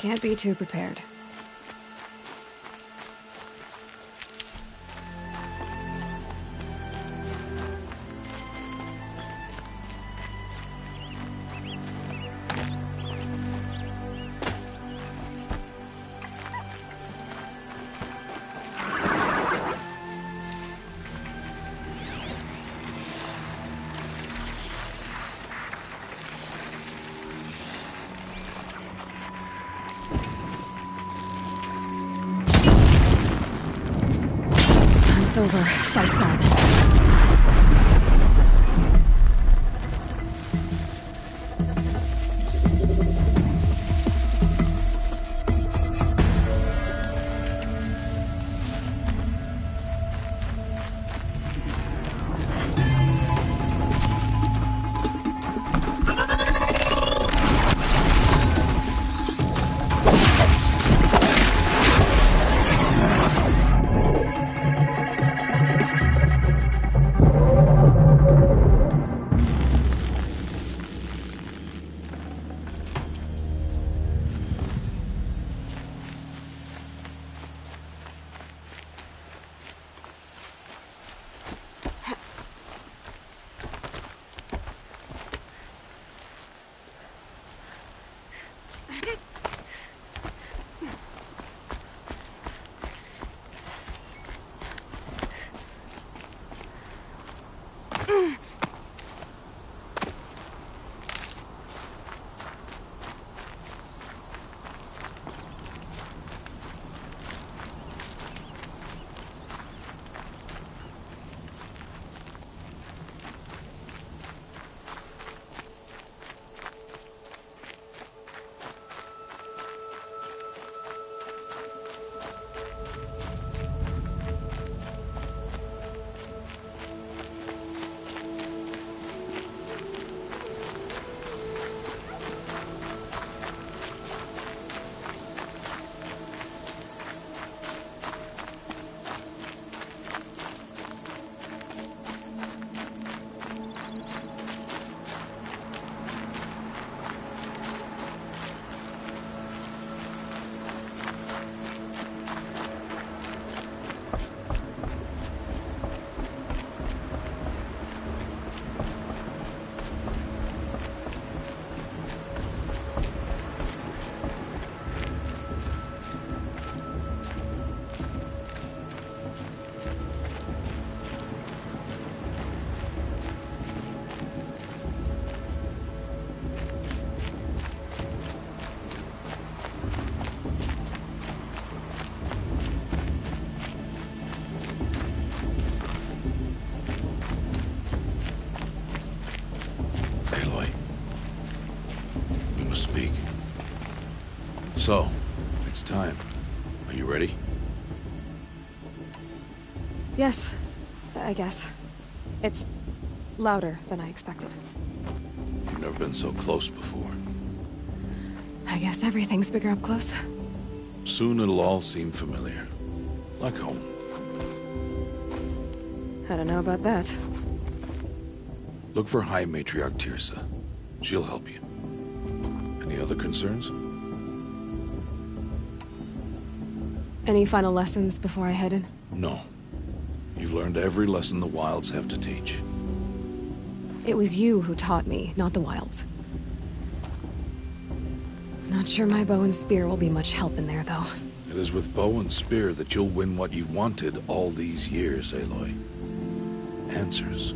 Can't be too prepared. It's over. Fight's on. So, it's time. Are you ready? Yes, I guess. It's louder than I expected. You've never been so close before. I guess everything's bigger up close. Soon it'll all seem familiar. Like home. I don't know about that. Look for High Matriarch Tirsa. She'll help you. Any other concerns? Any final lessons before I head in? No. You've learned every lesson the Wilds have to teach. It was you who taught me, not the Wilds. Not sure my bow and spear will be much help in there, though. It is with bow and spear that you'll win what you've wanted all these years, Aloy. Answers.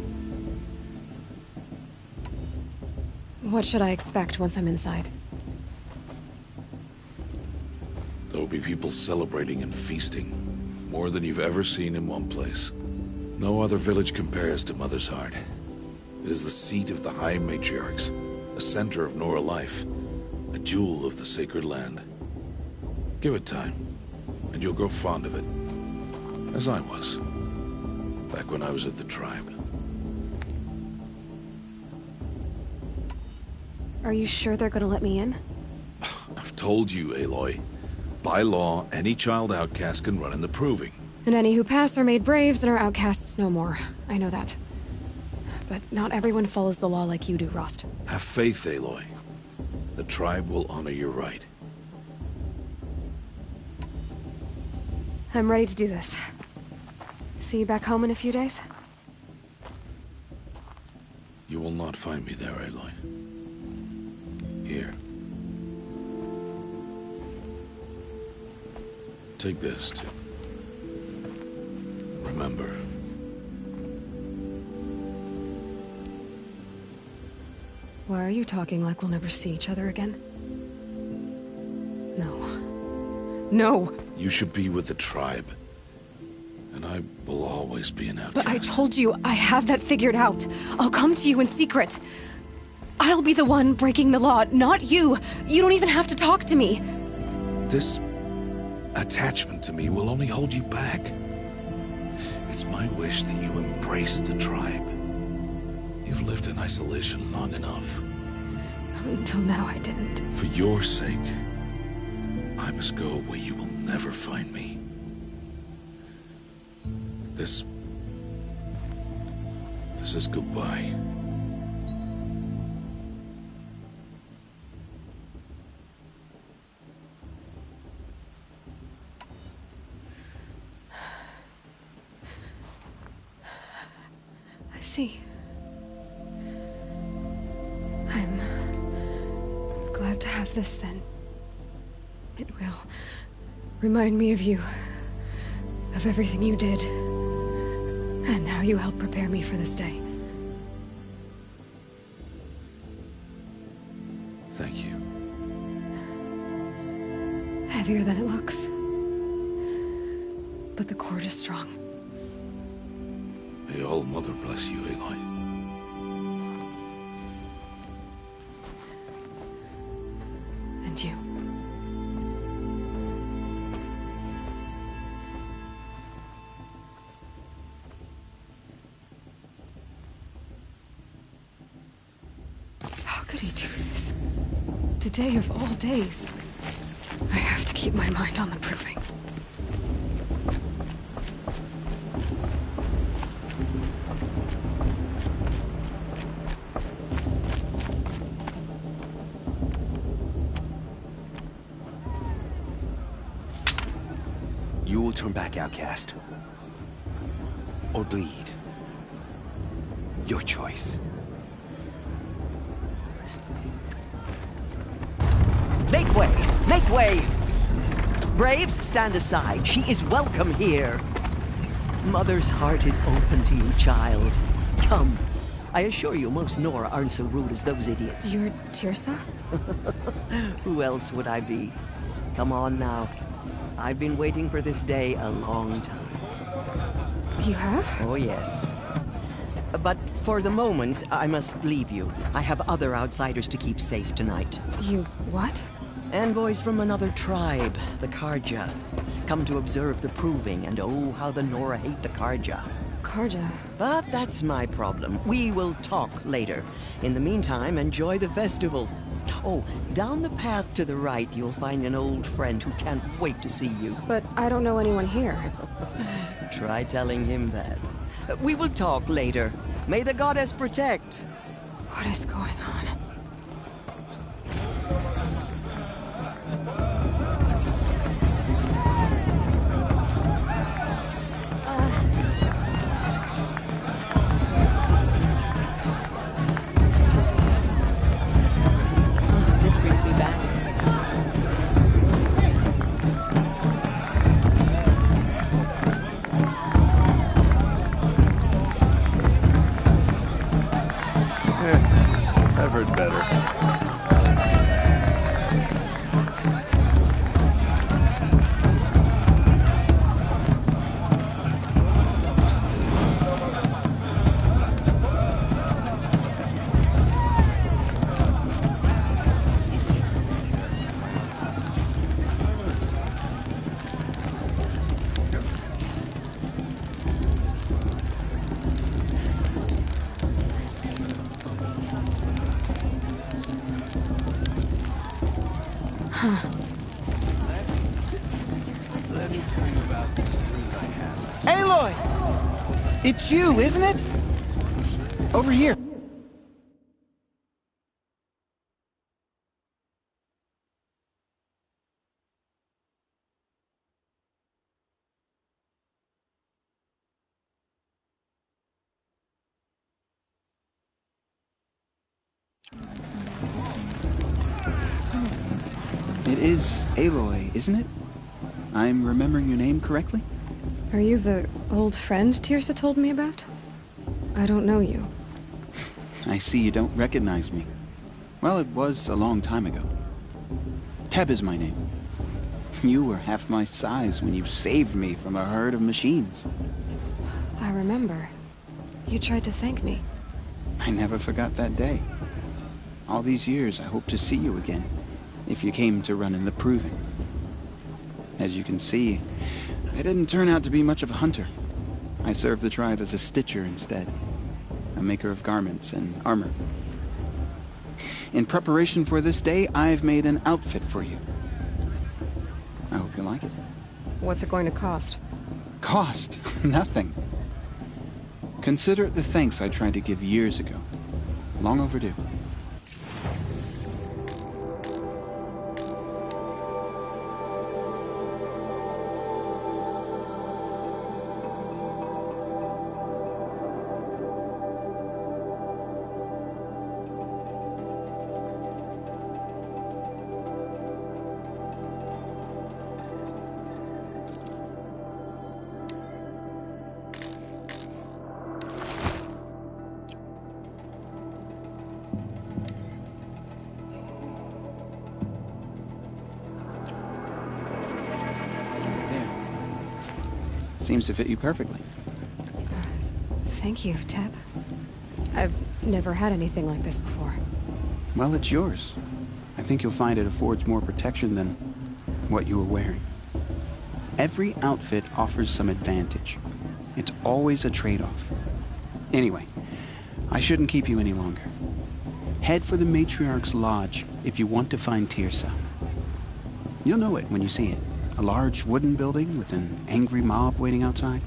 What should I expect once I'm inside? There will be people celebrating and feasting. More than you've ever seen in one place. No other village compares to Mother's Heart. It is the seat of the High Matriarchs, a center of Nora life, a jewel of the sacred land. Give it time, and you'll grow fond of it. As I was, back when I was at the tribe. Are you sure they're gonna let me in? I've told you, Aloy. By law, any child outcast can run in the proving. And any who pass are made braves and are outcasts no more. I know that. But not everyone follows the law like you do, Rost. Have faith, Aloy. The tribe will honor your right. I'm ready to do this. See you back home in a few days? You will not find me there, Aloy. Here. Take this to remember. Why are you talking like we'll never see each other again? No. No! You should be with the tribe. And I will always be an outcast. But I told you, I have that figured out. I'll come to you in secret. I'll be the one breaking the law, not you. You don't even have to talk to me. This attachment to me will only hold you back. It's my wish that you embrace the tribe. You've lived in isolation long enough. Until now, I didn't. For your sake, I must go where you will never find me. This is goodbye. I see. I'm glad to have this then. It will remind me of you, of everything you did, and how you helped prepare me for this day. Thank you. Heavier than it looks. But the cord is strong. May All Mother bless you, Aloy. And you. How could he do this? Today of all days. I have to keep my mind on the proving. You will turn back, outcast. Or bleed. Your choice. Make way! Make way! Braves, stand aside. She is welcome here. Mother's heart is open to you, child. Come. I assure you, most Nora aren't so rude as those idiots. You're Tirsa? Who else would I be? Come on now. I've been waiting for this day a long time. You have? Oh, yes. But for the moment, I must leave you. I have other outsiders to keep safe tonight. You what? Envoys from another tribe, the Karja. Come to observe the proving, and oh, how the Nora hate the Karja. Karja. But that's my problem. We will talk later. In the meantime, enjoy the festival. Oh, down the path to the right, you'll find an old friend who can't wait to see you. But I don't know anyone here. Try telling him that. We will talk later. May the goddess protect. What is going on? This brings me back. I've heard better. Aloy! It's you, isn't it? Over here. It is Aloy, isn't it? I'm remembering your name correctly? Are you the old friend Tirsa told me about? I don't know you. I see you don't recognize me. Well, it was a long time ago. Teb is my name. You were half my size when you saved me from a herd of machines. I remember. You tried to thank me. I never forgot that day. All these years, I hope to see you again, if you came to run in the Proving. As you can see, I didn't turn out to be much of a hunter. I served the tribe as a stitcher instead, a maker of garments and armor. In preparation for this day, I've made an outfit for you. I hope you like it. What's it going to cost? Cost? Nothing. Consider it the thanks I tried to give years ago. Long overdue. Seems to fit you perfectly. Thank you, Teb. I've never had anything like this before. Well, it's yours. I think you'll find it affords more protection than what you were wearing. Every outfit offers some advantage. It's always a trade-off. Anyway, I shouldn't keep you any longer. Head for the Matriarch's Lodge if you want to find Tirsa. You'll know it when you see it. A large wooden building with an angry mob waiting outside.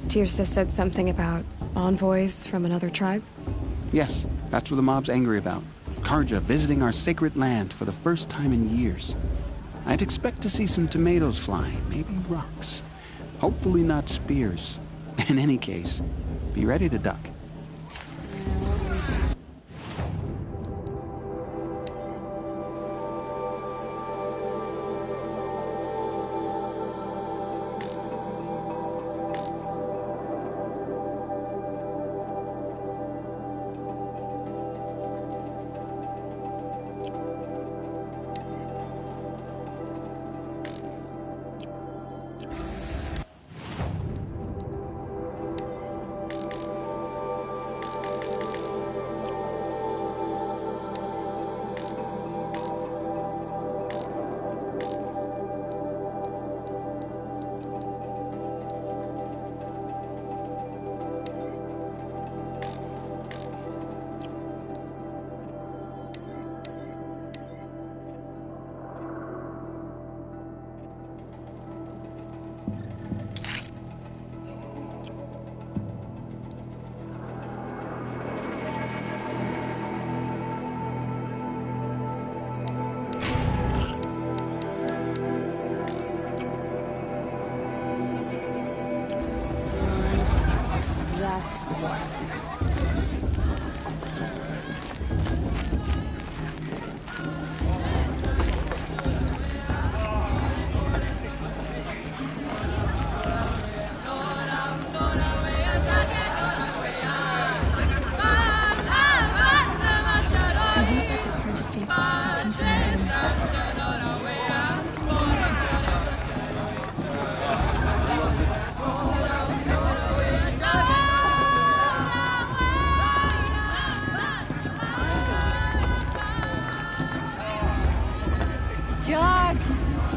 Tirsa said something about envoys from another tribe? Yes, that's what the mob's angry about. Karja visiting our sacred land for the first time in years. I'd expect to see some tomatoes fly, maybe rocks. Hopefully not spears. In any case, be ready to duck.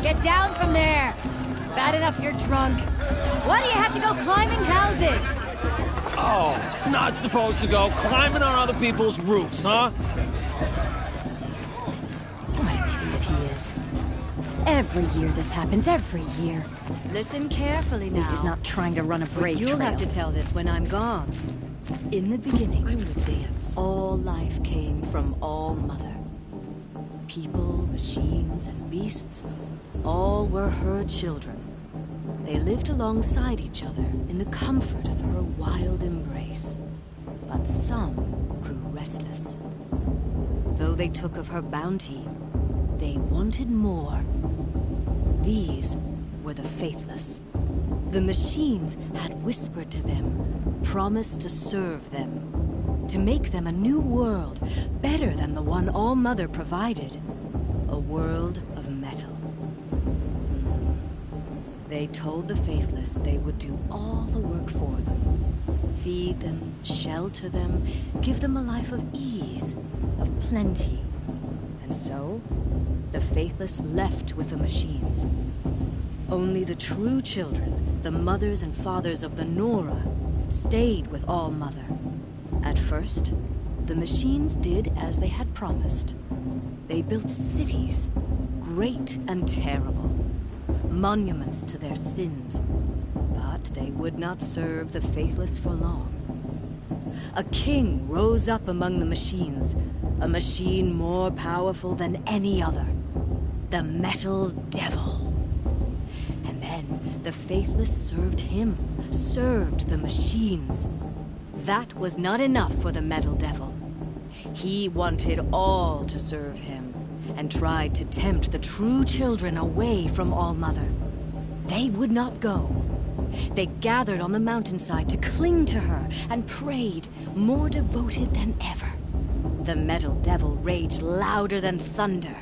Get down from there! Bad enough you're drunk. Why do you have to go climbing houses? Oh, not supposed to go climbing on other people's roofs, huh? What an idiot he is. Every year this happens, every year. Listen carefully now. This is not trying to run a brave You'll trail. have to tell this when I'm gone. In the beginning, I'm gonna dance. all life came from All Mother. People, machines, and beasts, all were her children. They lived alongside each other in the comfort of her wild embrace. But some grew restless. Though they took of her bounty, they wanted more. These were the faithless. The machines had whispered to them, promised to serve them, to make them a new world, better than the one All-Mother provided. A world of metal. They told the faithless they would do all the work for them. Feed them, shelter them, give them a life of ease, of plenty. And so, the faithless left with the machines. Only the true children, the mothers and fathers of the Nora, stayed with All-Mother. At first, the machines did as they had promised. They built cities, great and terrible, monuments to their sins. But they would not serve the faithless for long. A king rose up among the machines, a machine more powerful than any other. The Metal Devil. And then the faithless served him, served the machines. That was not enough for the Metal Devil. He wanted all to serve him, and tried to tempt the true children away from All-Mother. They would not go. They gathered on the mountainside to cling to her and prayed, more devoted than ever. The Metal Devil raged louder than thunder.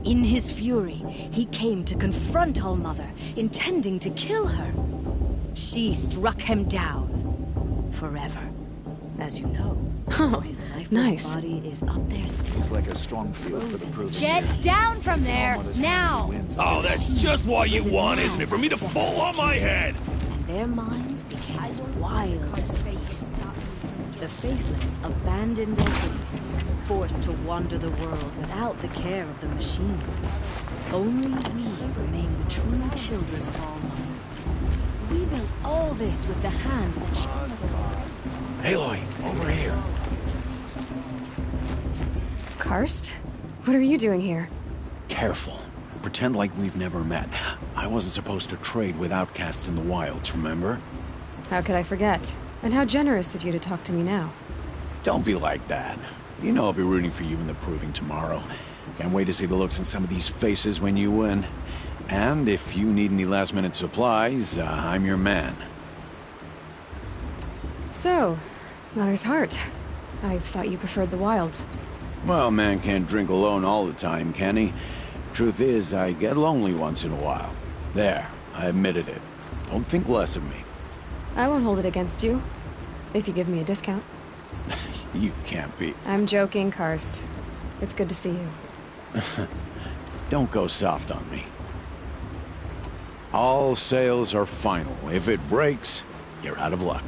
In his fury, he came to confront All-Mother, intending to kill her. She struck him down. Forever. As you know. Oh, His lifeless nice. body is up there still. Looks like a strong field for the proving. Get down from there, now! Oh, that's just what you want, isn't it? For me to fall on my head! And their minds became as wild as beasts. The faithless abandoned their cities, forced to wander the world without the care of the machines. Only we remain the true children of All-Mother. We built all this with the hands that Aloy, over here. Karst? What are you doing here? Careful. Pretend like we've never met. I wasn't supposed to trade with outcasts in the wilds, remember? How could I forget? And how generous of you to talk to me now. Don't be like that. You know I'll be rooting for you in the proving tomorrow. Can't wait to see the looks on some of these faces when you win. And if you need any last-minute supplies, I'm your man. So, Mother's Heart. I thought you preferred the wilds. Well, man can't drink alone all the time, can he? Truth is, I get lonely once in a while. There, I admitted it. Don't think less of me. I won't hold it against you, if you give me a discount. You can't be. I'm joking, Karst. It's good to see you. Don't go soft on me. All sales are final. If it breaks, you're out of luck.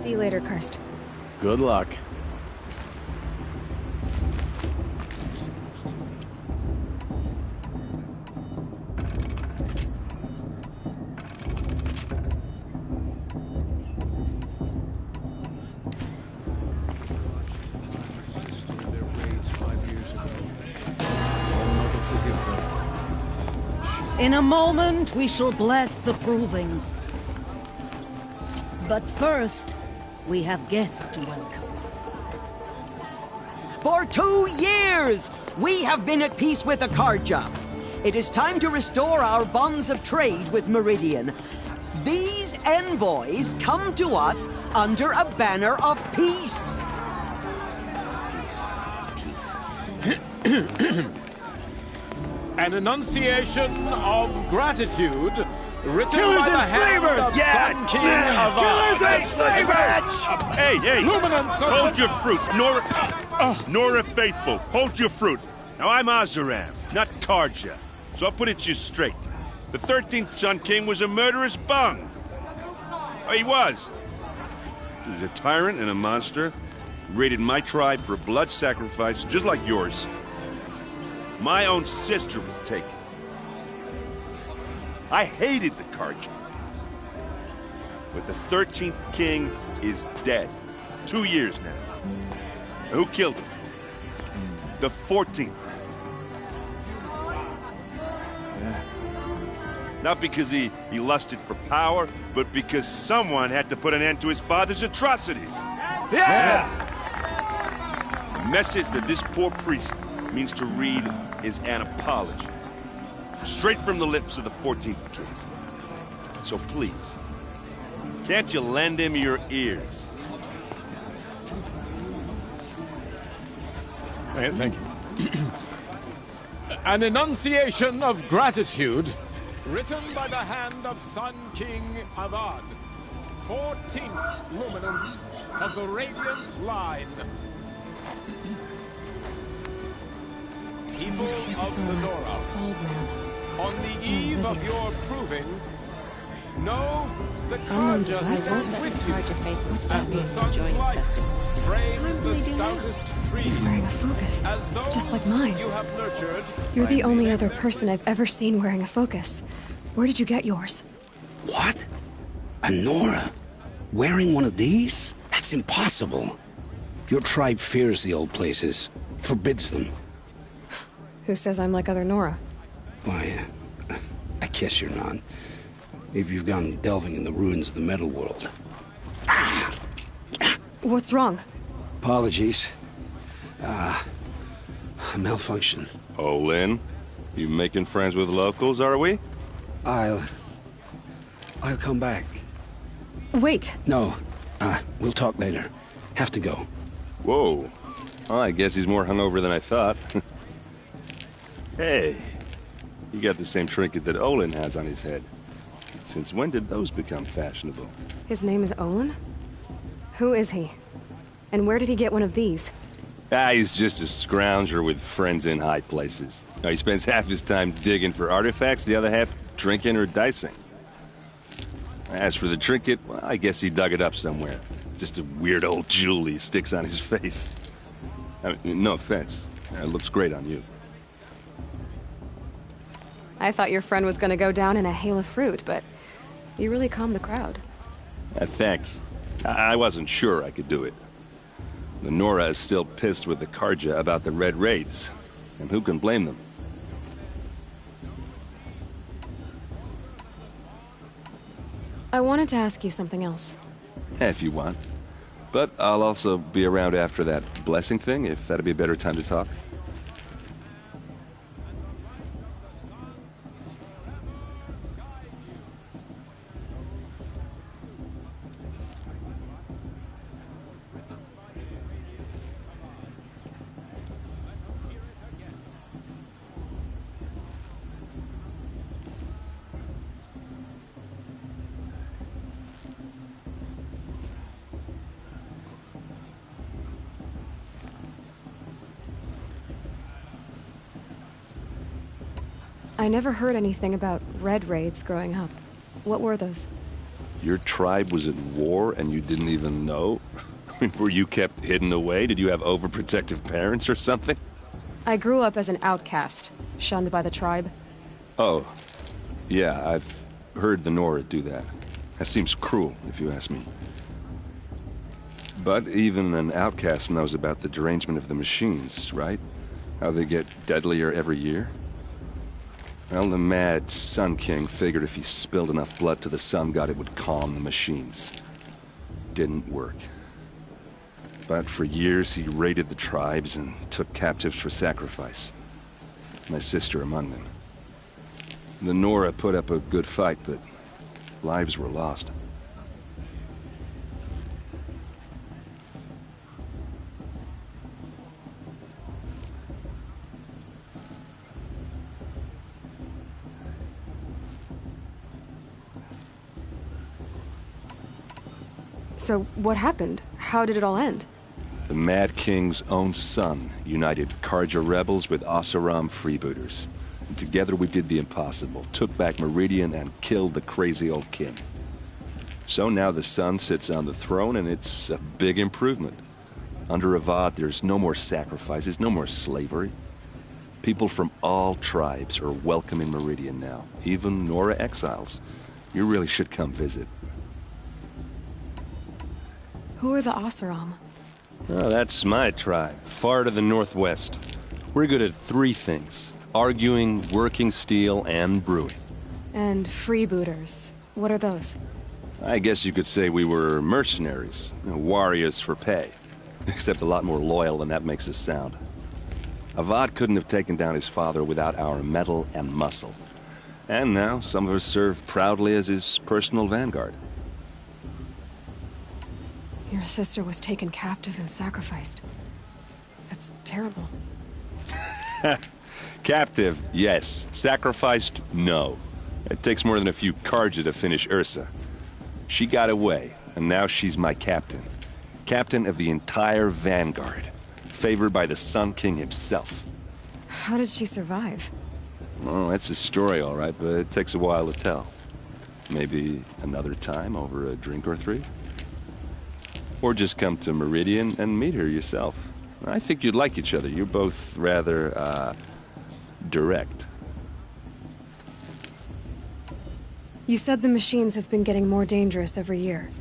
See you later, Karst. Good luck. In a moment, we shall bless the proving. But first, we have guests to welcome. For 2 years, we have been at peace with Akarja. It is time to restore our bonds of trade with Meridian. These envoys come to us under a banner of peace. An enunciation of gratitude written Killers by the and hand slavers! of Sun King of Killers and slavers! Hey, hey! Luminance of Hold the- your fruit, Nora Faithful. Hold your fruit. Now I'm Azaram, not Karja, so I'll put it to you straight. The 13th Sun King was a murderous bung. Oh, he was. He was a tyrant and a monster. He raided my tribe for a blood sacrifice, just like yours. My own sister was taken. I hated the Karja. But the 13th king is dead. 2 years now. And who killed him? The 14th. Not because he lusted for power, but because someone had to put an end to his father's atrocities. Yeah! The message that this poor priest means to read is an apology. Straight from the lips of the 14th king. So please, can't you lend him your ears? Thank you. An enunciation of gratitude written by the hand of Sun King Avad, 14th luminance of the Radiant Line. People of Lenora, Old man. on the eve of your proving, know the Unknown Karja device who to work with Karja you, faithful as the sun's light frames the stoutest trees, He's wearing a focus, as those just like mine. you have nurtured. You're the only other person I've ever seen wearing a focus. Where did you get yours? What? A Nora? Wearing one of these? That's impossible. Your tribe fears the old places, forbids them. Who says I'm like other Nora? Why, I guess you're not. If you've gone delving in the ruins of the metal world. What's wrong? Apologies. A malfunction. Oh, Lynn, you making friends with locals, are we? I'll come back. Wait. No, we'll talk later. Have to go. Whoa. Well, I guess he's more hungover than I thought. Hey, you got the same trinket that Olin has on his head. Since when did those become fashionable? His name is Olin? Who is he? And where did he get one of these? He's just a scrounger with friends in high places. Now, he spends half his time digging for artifacts, the other half drinking or dicing. As for the trinket, well, I guess he dug it up somewhere. Just a weird old jewel he sticks on his face. I mean, no offense. It looks great on you. I thought your friend was gonna go down in a hail of fruit, but you really calmed the crowd. Thanks. I wasn't sure I could do it. The Nora is still pissed with the Karja about the Red Raids, and who can blame them? I wanted to ask you something else. If you want. But I'll also be around after that blessing thing, if that'd be a better time to talk. I never heard anything about red raids growing up. What were those? Your tribe was at war and you didn't even know? I mean, were you kept hidden away? Did you have overprotective parents or something? I grew up as an outcast, shunned by the tribe. Oh, yeah, I've heard the Nora do that. That seems cruel, if you ask me. But even an outcast knows about the derangement of the machines, right? How they get deadlier every year? Well, the mad Sun King figured if he spilled enough blood to the Sun God, it would calm the machines. Didn't work. But for years, he raided the tribes and took captives for sacrifice. My sister among them. The Nora put up a good fight, but lives were lost. So, what happened? How did it all end? The Mad King's own son united Karja rebels with Oseram freebooters. And together we did the impossible, took back Meridian and killed the crazy old king. So now the son sits on the throne, and it's a big improvement. Under Avad, there's no more sacrifices, no more slavery. People from all tribes are welcome in Meridian now, even Nora exiles. You really should come visit. Who are the Oseram? Oh, that's my tribe, far to the northwest. We're good at 3 things: arguing, working steel, and brewing. And freebooters. What are those? I guess you could say we were mercenaries, warriors for pay. Except a lot more loyal than that makes us sound. Avad couldn't have taken down his father without our metal and muscle. And now, some of us serve proudly as his personal vanguard. Your sister was taken captive and sacrificed. That's terrible. Captive, yes. Sacrificed, no. It takes more than a few Karja to finish Ursa. She got away, and now she's my captain. Captain of the entire vanguard. Favored by the Sun King himself. How did she survive? Oh, that's a story, all right, but it takes a while to tell. Maybe another time over a drink or 3? Or just come to Meridian and meet her yourself. I think you'd like each other. You're both rather, direct. You said the machines have been getting more dangerous every year.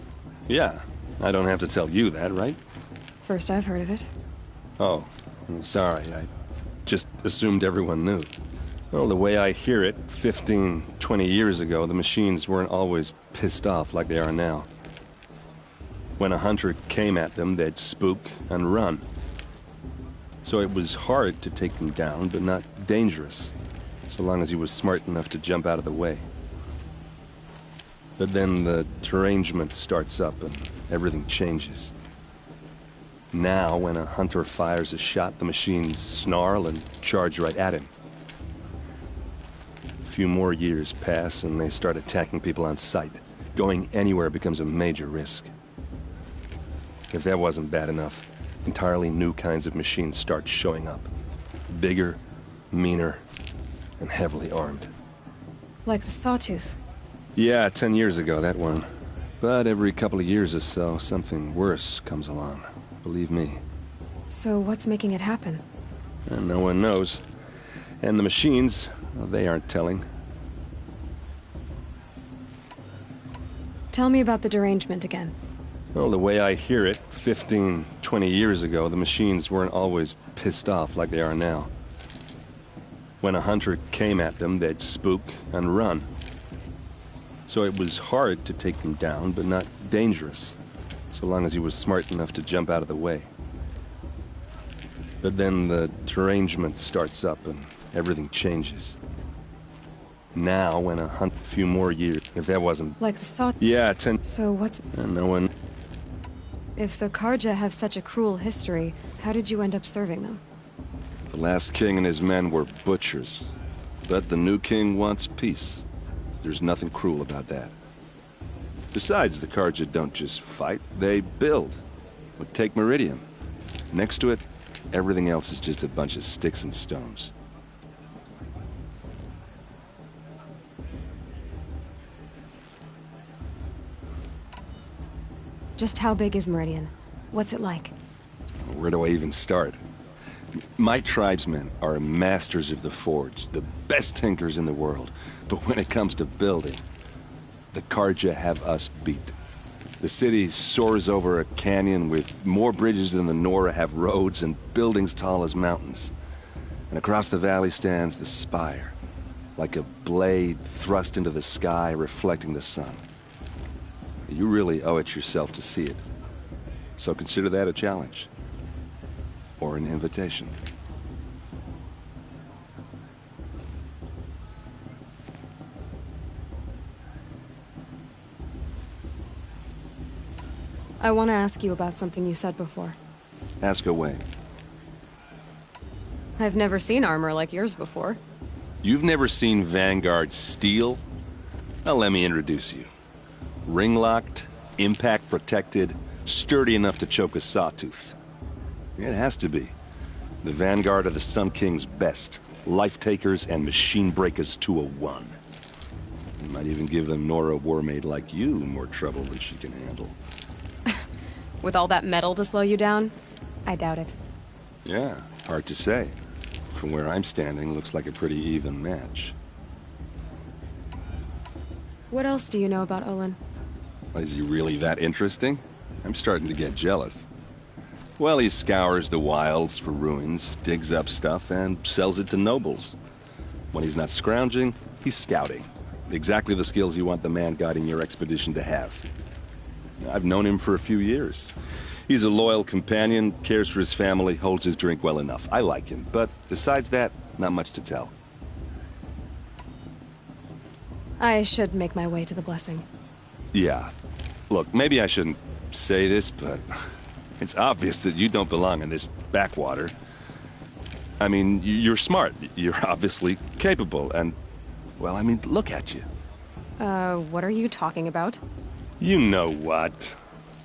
Yeah, I don't have to tell you that, right? First I've heard of it. Oh, I'm sorry. I just assumed everyone knew. Well, the way I hear it, 15, 20 years ago, the machines weren't always pissed off like they are now. When a hunter came at them, they'd spook and run. So it was hard to take them down, but not dangerous, so long as he was smart enough to jump out of the way. But then the derangement starts up and everything changes. Now, when a hunter fires a shot, the machines snarl and charge right at him. A few more years pass and they start attacking people on sight. Going anywhere becomes a major risk. If that wasn't bad enough, entirely new kinds of machines start showing up. Bigger, meaner, and heavily armed. Like the Sawtooth. Yeah, 10 years ago, that one. But every couple of years or so, something worse comes along. Believe me. So what's making it happen? And no one knows. And the machines, well, they aren't telling. Tell me about the derangement again. Well, the way I hear it, 15, 20 years ago, the machines weren't always pissed off like they are now. When a hunter came at them, they'd spook and run. So it was hard to take them down, but not dangerous, so long as he was smart enough to jump out of the way. But then the derangement starts up and everything changes. Now, when a hunt, a few more years, if that wasn't... Like the Sawtooth? Yeah, 10... So what's... And no one... If the Karja have such a cruel history, how did you end up serving them? The last king and his men were butchers. But the new king wants peace. There's nothing cruel about that. Besides, the Karja don't just fight, they build. But take Meridian. Next to it, everything else is just a bunch of sticks and stones. Just how big is Meridian? What's it like? Where do I even start? My tribesmen are masters of the forge, the best tinkers in the world. But when it comes to building, the Karja have us beat. The city soars over a canyon with more bridges than the Nora have roads and buildings tall as mountains. And across the valley stands the spire, like a blade thrust into the sky reflecting the sun. You really owe it yourself to see it. So consider that a challenge. Or an invitation. I want to ask you about something you said before. Ask away. I've never seen armor like yours before. You've never seen Vanguard steel? Well, let me introduce you. Ring-locked, Impact protected, sturdy enough to choke a sawtooth. It has to be. The vanguard of the Sun King's best. Life takers and machine breakers to a one. It might even give a Nora warmaid like you more trouble than she can handle. With all that metal to slow you down? I doubt it. Yeah, hard to say. From where I'm standing, looks like a pretty even match. What else do you know about Olin? Is he really that interesting? I'm starting to get jealous. Well, he scours the wilds for ruins, digs up stuff, and sells it to nobles. When he's not scrounging, he's scouting. Exactly the skills you want the man guiding your expedition to have. I've known him for a few years. He's a loyal companion, cares for his family, holds his drink well enough. I like him, but besides that, not much to tell. I should make my way to the blessing. Yeah. Look, maybe I shouldn't say this, but it's obvious that you don't belong in this backwater. I mean, you're smart. You're obviously capable, and, well, I mean, look at you. What are you talking about? You know what.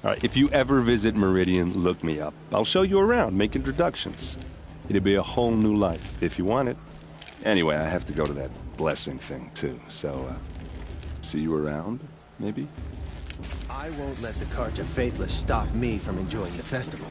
All right, if you ever visit Meridian, look me up. I'll show you around, make introductions. It'll be a whole new life, if you want it. Anyway, I have to go to that blessing thing, too, so, see you around, maybe? I won't let the Carja Faithless stop me from enjoying the festival.